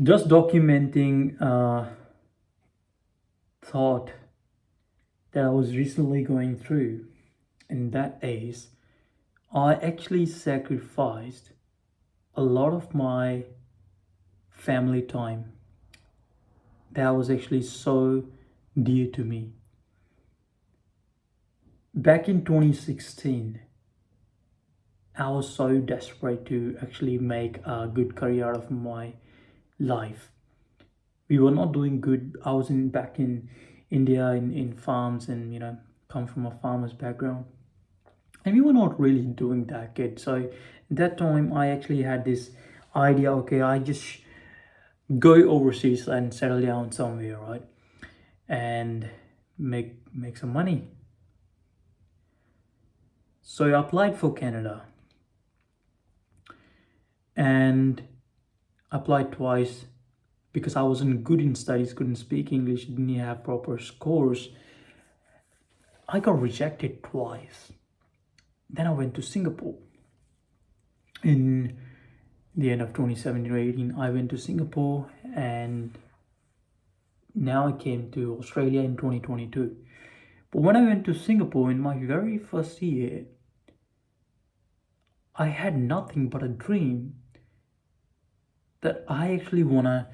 Just documenting thought that I was recently going through. In that age, I actually sacrificed a lot of my family time that was actually so dear to me. Back in 2016, I was so desperate to actually make a good career out of my life. We were not doing good. I was in back in India in farms and come from a farmer's background. And we were not really doing that good. So that time I actually had this idea, okay, I just go overseas and settle down somewhere, right? And make some money. So I applied for Canada and applied twice because I wasn't good in studies, couldn't speak English, didn't have proper scores. I got rejected twice. Then I went to Singapore. In the end of 2017 or 18, I went to Singapore, and now I came to Australia in 2022. But when I went to Singapore in my very first year, I had nothing but a dream that I actually want to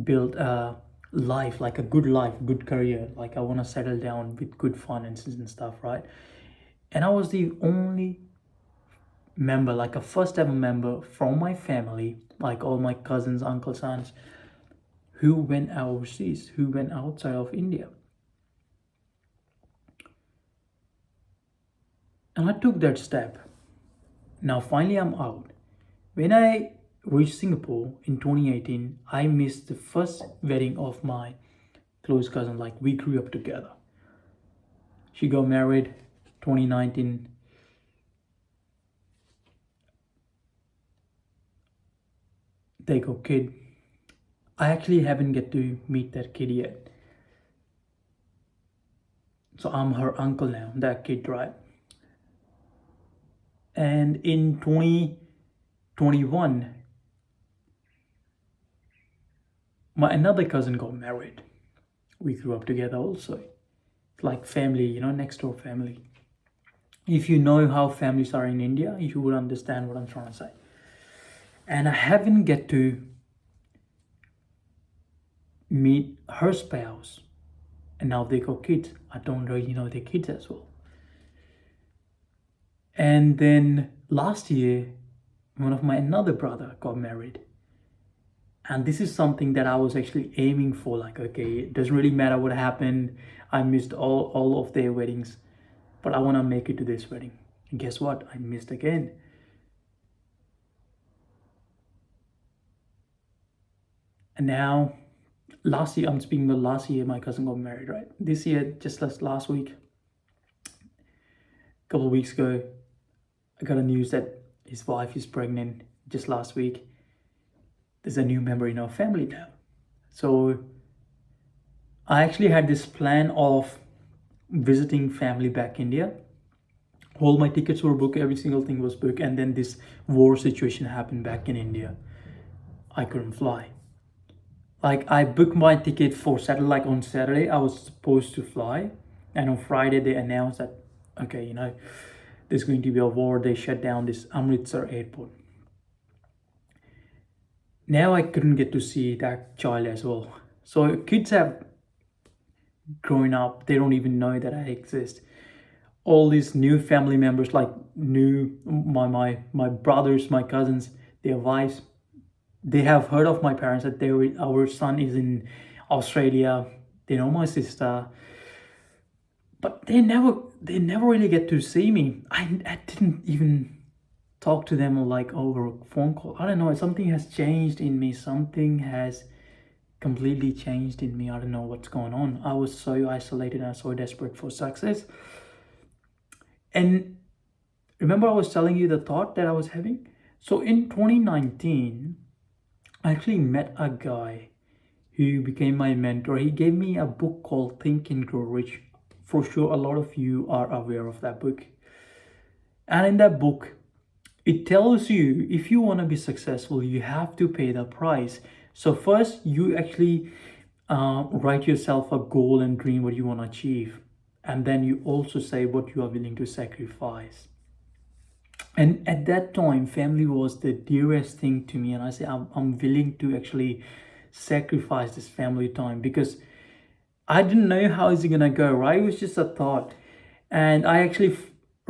build a life, like a good life, good career. Like I want to settle down with good finances and stuff, right? And I was the only member, like a first ever member from my family, like all my cousins, uncles, aunts, who went overseas, who went outside of India. And I took that step. Now finally I'm out. When I reached Singapore in 2018, I missed the first wedding of my close cousin. Like we grew up together. She got married 2019. They got kid. I actually haven't get to meet that kid yet. So I'm her uncle now, that kid, right? And in 2021, my another cousin got married. We grew up together also. Like family, next door family. If you know how families are in India, you would understand what I'm trying to say. And I haven't get to meet her spouse. And now they got kids. I don't really know their kids as well. And then last year, one of my another brother got married. And this is something that I was actually aiming for. Like, okay, it doesn't really matter what happened. I missed all of their weddings, but I want to make it to this wedding. And guess what? I missed again. And now, last year, I'm speaking about last year, my cousin got married, right? This year, just last week, a couple of weeks ago, I got a news that his wife is pregnant just last week. There's a new member in our family now. So I actually had this plan of visiting family back India. All my tickets were booked, every single thing was booked, and then this war situation happened back in India. I couldn't fly. Like I booked my ticket for Saturday, like on Saturday, I was supposed to fly, and on Friday they announced that okay, there's going to be a war. They shut down this Amritsar airport. Now I couldn't get to see that child as well. So kids have grown up, they don't even know that I exist. All these new family members, like new my brothers, my cousins, their wives, they have heard of my parents that our son is in Australia. They know my sister, but they never really get to see me. I didn't even talk to them like over a phone call. I don't know. Something has changed in me. Something has completely changed in me. I don't know what's going on. I was so isolated and so desperate for success. And remember, I was telling you the thought that I was having? So in 2019, I actually met a guy who became my mentor. He gave me a book called Think and Grow Rich. For sure, a lot of you are aware of that book. And in that book, It tells you if you want to be successful, you have to pay the price. So first, you actually write yourself a goal and dream what you want to achieve, and then you also say what you are willing to sacrifice. And at that time, family was the dearest thing to me, and I say I'm willing to actually sacrifice this family time because I didn't know how is it gonna go, right? It was just a thought, and I actually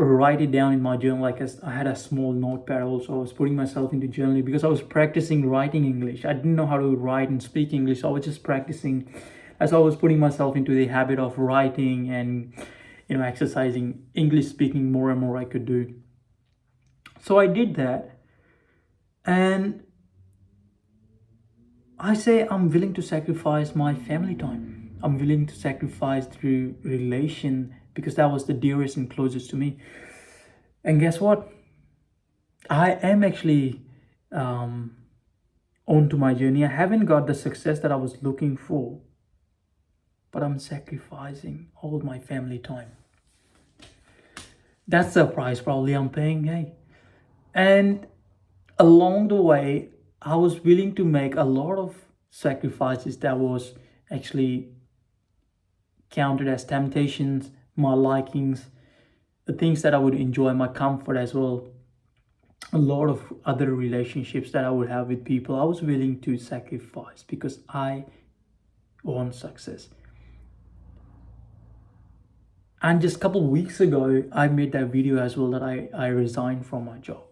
write it down in my journal. Like I had a small notepad also. I was putting myself into journaling because I was practicing writing English. I didn't know how to write and speak English, so I was just practicing. As I was putting myself into the habit of writing and exercising English speaking more and more, I could do. So I did that, and I say I'm willing to sacrifice my family time. I'm willing to sacrifice the relation because that was the dearest and closest to me. And guess what? I am actually um, on to my journey. I haven't got the success that I was looking for, but I'm sacrificing all my family time. That's the price probably I'm paying, hey. And along the way, I was willing to make a lot of sacrifices that was actually counted as temptations, my likings, the things that I would enjoy, my comfort as well. A lot of other relationships that I would have with people, I was willing to sacrifice because I want success. And just a couple of weeks ago, I made that video as well that I resigned from my job.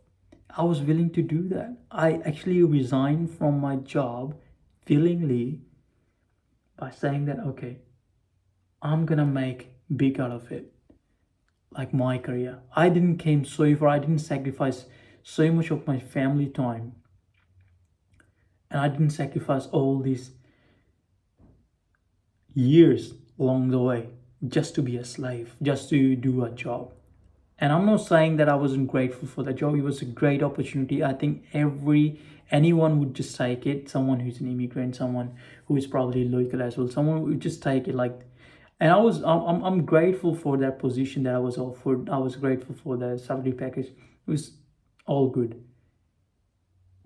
I was willing to do that. I actually resigned from my job willingly by saying that, okay, I'm gonna make big out of it, like my career. I didn't came so far, I didn't sacrifice so much of my family time, and I didn't sacrifice all these years along the way just to be a slave, just to do a job. And I'm not saying that I wasn't grateful for that job. It was a great opportunity. I think anyone would just take it. Someone who's an immigrant, someone who is probably local as well, someone would just take it like. And I'm grateful for that position that I was offered. I was grateful for the salary package. It was all good,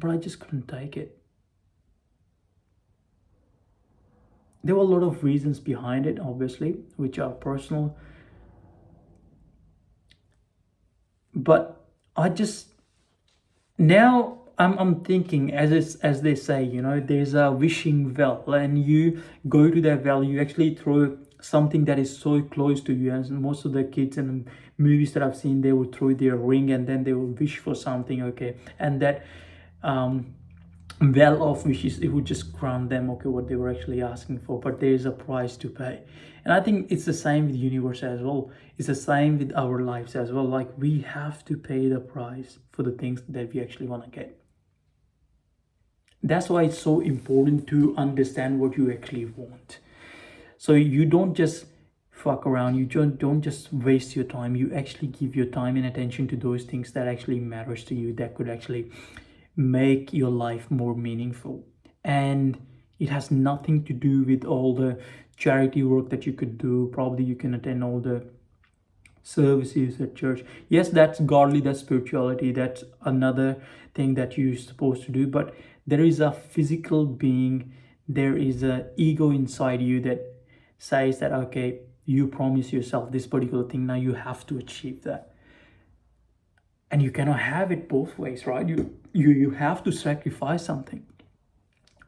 but I just couldn't take it. There were a lot of reasons behind it, obviously, which are personal. But I just now I'm thinking as they say, there's a wishing well, and you go to that well, you actually throw something that is so close to you. And most of the kids in the movies that I've seen, they would throw their ring and then they would wish for something, okay, and that um well of wishes, it would just grant them, okay, what they were actually asking for. But there is a price to pay, and I think it's the same with the universe as well. It's the same with our lives as well. Like, we have to pay the price for the things that we actually want to get. That's why it's so important to understand what you actually want, so you don't just fuck around, you don't just waste your time. You actually give your time and attention to those things that actually matters to you, that could actually make your life more meaningful. And it has nothing to do with all the charity work that you could do. Probably you can attend all the services at church. Yes, that's godly, that's spirituality, that's another thing that you're supposed to do. But there is a physical being, there is a ego inside you that says that, okay, you promise yourself this particular thing, now you have to achieve that. And you cannot have it both ways, right? You have to sacrifice something.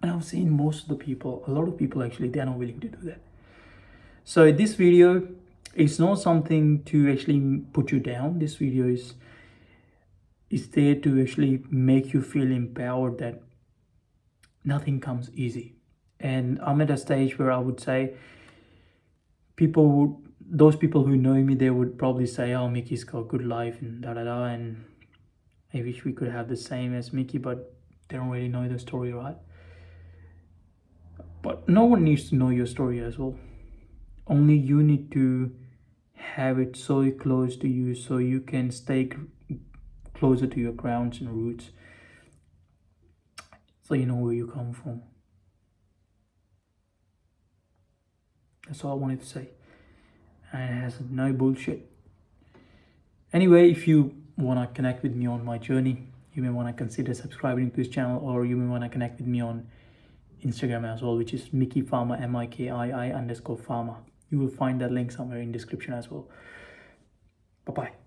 And I've seen most of the people, a lot of people actually, they're not willing to do that. So this video is not something to actually put you down. This video is there to actually make you feel empowered that nothing comes easy. And I'm at a stage where I would say those people who know me, they would probably say, oh, Miki's got a good life and da da da, and I wish we could have the same as Miki, but they don't really know the story, right? But no one needs to know your story as well. Only you need to have it so close to you so you can stay closer to your grounds and roots, so you know where you come from. That's all I wanted to say. And it has no bullshit. Anyway, if you want to connect with me on my journey, you may want to consider subscribing to this channel, or you may want to connect with me on Instagram as well, which is Miki Farmer, MIKII_farmer. You will find that link somewhere in description as well. Bye bye.